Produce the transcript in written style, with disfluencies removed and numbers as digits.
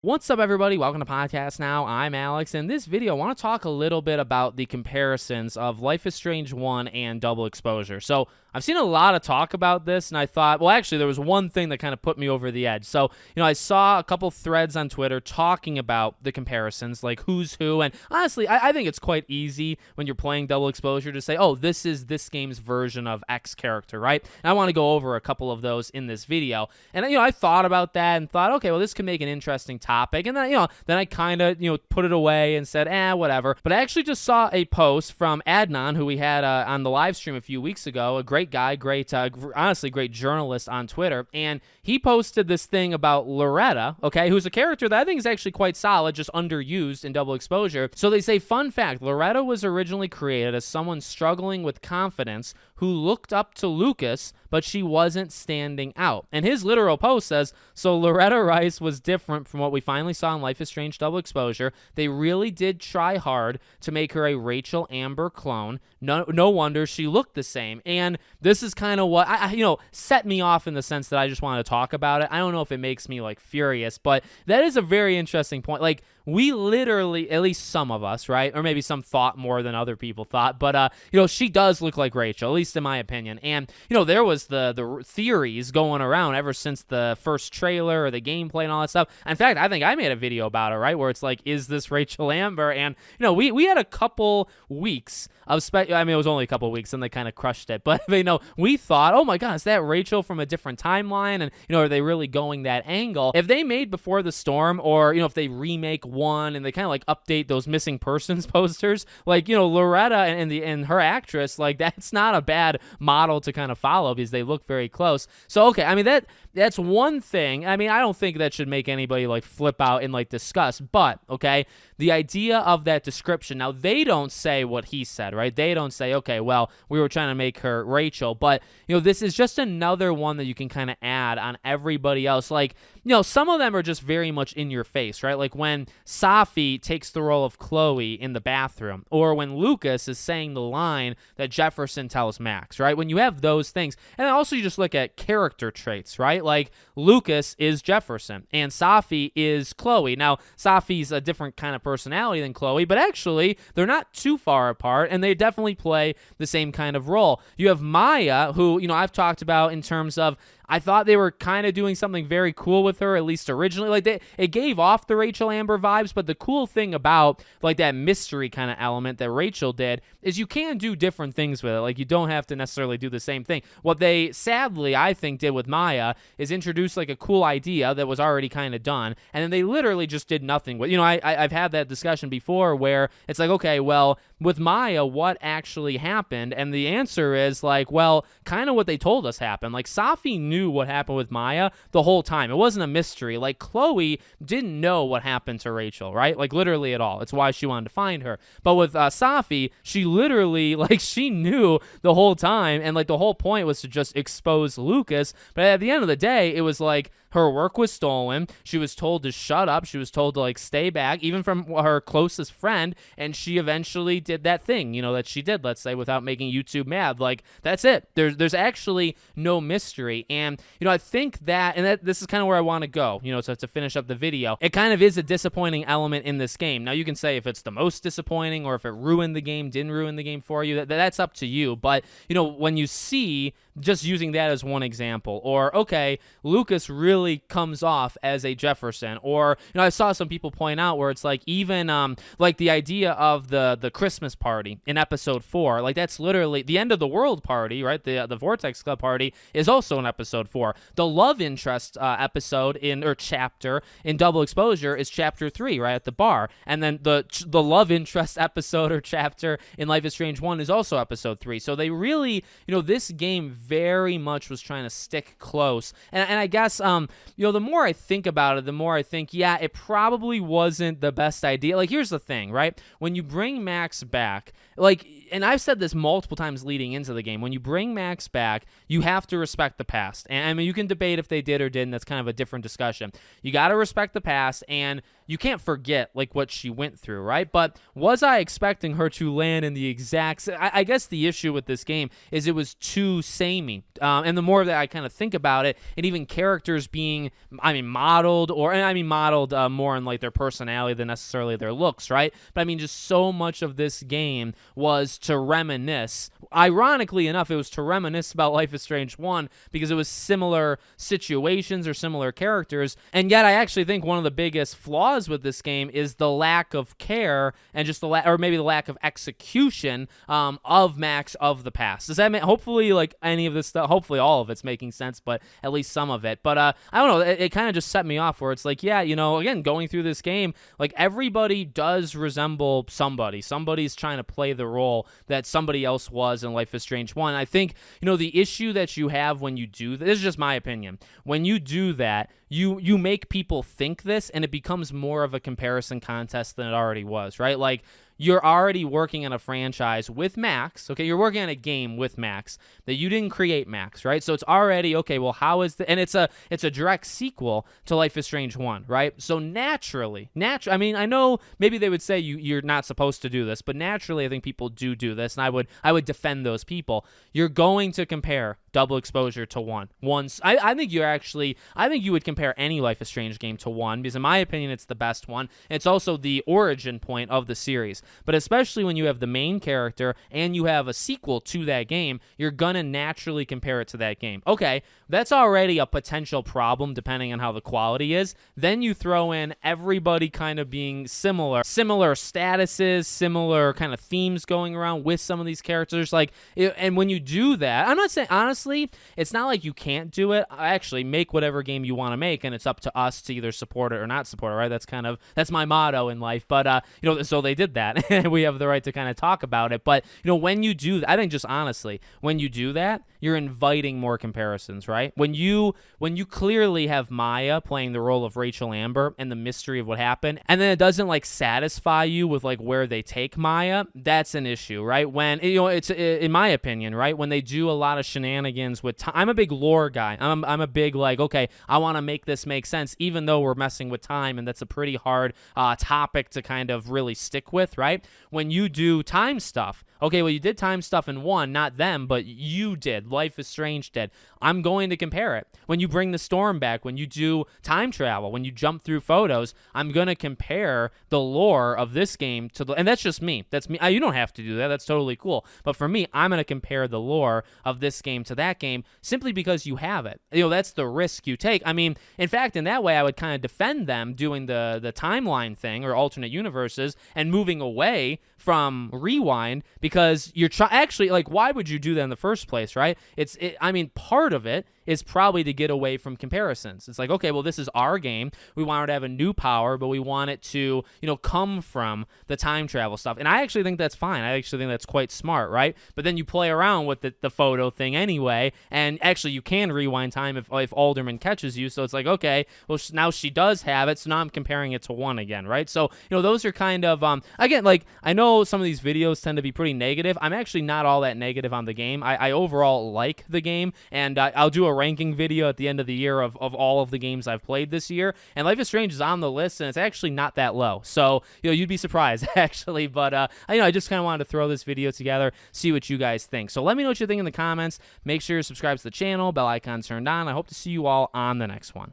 What's up, everybody? Welcome to Podcast Now. I'm Alex. In this video, I want to talk a little bit about the comparisons of Life is Strange 1 and Double Exposure. So, I've seen a lot of talk about this, and I thought, well, actually, there was one thing that kind of put me over the edge. So, I saw a couple threads on Twitter talking about the comparisons, like who's who, and honestly, I think it's quite easy when you're playing Double Exposure to say, oh, this is this game's version of X character, right? And I want to go over a couple of those in this video. And, I thought about that and thought, okay, well, this could make an interesting topic. And then, then I kind of, put it away and said, whatever. But I actually just saw a post from Adnan, who we had on the live stream a few weeks ago, a great guy, honestly, great journalist on Twitter. And he posted this thing about Loretta, okay, who's a character that I think is actually quite solid, just underused in Double Exposure. So they say, fun fact, Loretta was originally created as someone struggling with confidence who looked up to Lucas, but she wasn't standing out. And his literal post says, so Loretta Rice was different from what we finally saw in Life is Strange Double Exposure. They really did try hard to make her a Rachel Amber clone. No wonder she looked the same. And this is kind of what, set me off in the sense that I just want to talk about it. I don't know if it makes me, furious, but that is a very interesting point. We literally, at least some of us, right? Or maybe some thought more than other people thought. But, she does look like Rachel, at least in my opinion. And, there was the theories going around ever since the first trailer or the gameplay and all that stuff. In fact, I think I made a video about it, right? Where it's like, is this Rachel Amber? And, we had a couple weeks of it was only a couple of weeks and they kind of crushed it. But, we thought, oh my God, is that Rachel from a different timeline? And, are they really going that angle? If they made Before the Storm or, if they remake one and they kind of update those missing persons posters, Loretta and her actress, that's not a bad model to kind of follow because they look very close. So, okay, that's one thing. I don't think that should make anybody flip out and discuss, but okay, the idea of that description. Now, they don't say what he said, right? They don't say, okay, well, we were trying to make her Rachel, but this is just another one that you can kind of add on everybody else. Some of them are just very much in your face, right? Like when Safi takes the role of Chloe in the bathroom, or when Lucas is saying the line that Jefferson tells Max, right? When you have those things, and then also you just look at character traits, right? Like Lucas is Jefferson and Safi is Chloe. Now, Safi's a different kind of personality than Chloe, but actually they're not too far apart and they definitely play the same kind of role. You have Maya, who, I've talked about in terms of I thought they were kind of doing something very cool with her, at least originally. It gave off the Rachel Amber vibes, but the cool thing about that mystery kind of element that Rachel did is you can do different things with it. You don't have to necessarily do the same thing. What they sadly, I think, did with Maya is introduce a cool idea that was already kind of done, and then they literally just did nothing with. I've had that discussion before where it's okay, well, with Maya, what actually happened? And the answer is well, kind of what they told us happened. Safi knew what happened with Maya the whole time. It wasn't a mystery. Chloe didn't know what happened to Rachel, right? Literally at all. It's why she wanted to find her. But with Safi, she literally, she knew the whole time, and the whole point was to just expose Lucas. But at the end of the day, it was her work was stolen. She was told to shut up. She was told to stay back, even from her closest friend. And she eventually did that thing, that she did, let's say, without making YouTube mad. That's it. There's actually no mystery. And, I think that this is kind of where I want to go, so to finish up the video, it kind of is a disappointing element in this game. Now, you can say if it's the most disappointing or if it ruined the game, didn't ruin the game for you, that's up to you. But, when you see, just using that as one example, or, okay, Lucas really comes off as a Jefferson, or, I saw some people point out where it's even, the idea of the Christmas party in episode 4, that's literally the end of the world party, right? The Vortex Club party is also in episode 4. The love interest episode or chapter in Double Exposure is chapter 3, right, at the bar. And then the love interest episode or chapter in Life is Strange 1 is also episode 3. So they really, this game very much was trying to stick close. And I guess, the more I think about it, the more I think, yeah, it probably wasn't the best idea. Here's the thing, right? When you bring Max back, and I've said this multiple times leading into the game, when you bring Max back, you have to respect the past. And you can debate if they did or didn't. That's kind of a different discussion. You got to respect the past, and you can't forget like what she went through, right? But was I expecting her to land in the exact? I guess the issue with this game is it was too samey, and the more that I kind of think about it, and even characters being, modeled, or modeled more in like their personality than necessarily their looks, right? But I mean, just so much of this game was to reminisce. Ironically enough, it was to reminisce about Life is Strange 1 because it was similar situations or similar characters, and yet I actually think one of the biggest flaws with this game is the lack of care and just or maybe the lack of execution of Max of the past. Does that mean, hopefully, like any of this stuff, hopefully all of it's making sense, but at least some of it. But I don't know, it kind of just set me off where it's like, yeah, again, going through this game, like everybody does resemble somebody. Somebody's trying to play the role that somebody else was in Life is Strange 1. I think, the issue that you have when you do this is just my opinion. When you do that, you make people think this, and it becomes more of a comparison contest than it already was, right? Like, you're already working on a franchise with Max, okay? You're working on a game with Max that you didn't create, Max, right? So it's already, okay, well, how is and it's a direct sequel to Life is Strange 1, right? So naturally, I know maybe they would say you're not supposed to do this, but naturally I think people do this, and I would defend those people. You're going to compare Double Exposure to 1. I think you would compare any Life is Strange game to 1 because in my opinion it's the best one. It's also the origin point of the series. But especially when you have the main character and you have a sequel to that game, you're gonna naturally compare it to that game. Okay, that's already a potential problem depending on how the quality is. Then you throw in everybody kind of being similar statuses, similar kind of themes going around with some of these characters. And when you do that, I'm not saying, honestly, it's not like you can't do it. Actually, make whatever game you want to make, and it's up to us to either support it or not support it, right? That's my motto in life. But so they did that. We have the right to kind of talk about it. But when you do that, I think just honestly, when you do that, you're inviting more comparisons, right? When you clearly have Maya playing the role of Rachel Amber and the mystery of what happened, and then it doesn't like satisfy you with like where they take Maya, that's an issue, right? When it's in my opinion, right? When they do a lot of shenanigans with time. I'm a big lore guy. I'm a big like, okay, I want to make this make sense, even though we're messing with time, and that's a pretty hard topic to kind of really stick with, right? When you do time stuff, okay, well, you did time stuff in 1, not them, but you did. Life is Strange did. I'm going to compare it. When you bring the storm back, when you do time travel, when you jump through photos, I'm going to compare the lore of this game to and that's just me. That's me. You don't have to do that. That's totally cool. But for me, I'm going to compare the lore of this game to that game simply because you have it. That's the risk you take. In fact, in that way, I would kind of defend them doing the timeline thing or alternate universes and moving away from Rewind because you're actually, like, why would you do that in the first place, right? Part of it is probably to get away from comparisons. It's like, okay, well, this is our game. We want it to have a new power, but we want it to, come from the time travel stuff. And I actually think that's fine. I actually think that's quite smart, right? But then you play around with the photo thing anyway, and actually you can rewind time if Alderman catches you. So it's like, okay, well, now she does have it, so now I'm comparing it to 1 again, right? So, those are kind of, again, like, I know some of these videos tend to be pretty negative. I'm actually not all that negative on the game. I overall like the game, and I'll do a ranking video at the end of the year of all of the games I've played this year, and Life is Strange is on the list, and it's actually not that low. So, you'd be surprised, actually, but I just kind of wanted to throw this video together, see what you guys think. So let me know what you think in the comments. Make sure you subscribe to the channel, bell icon turned on. I hope to see you all on the next one.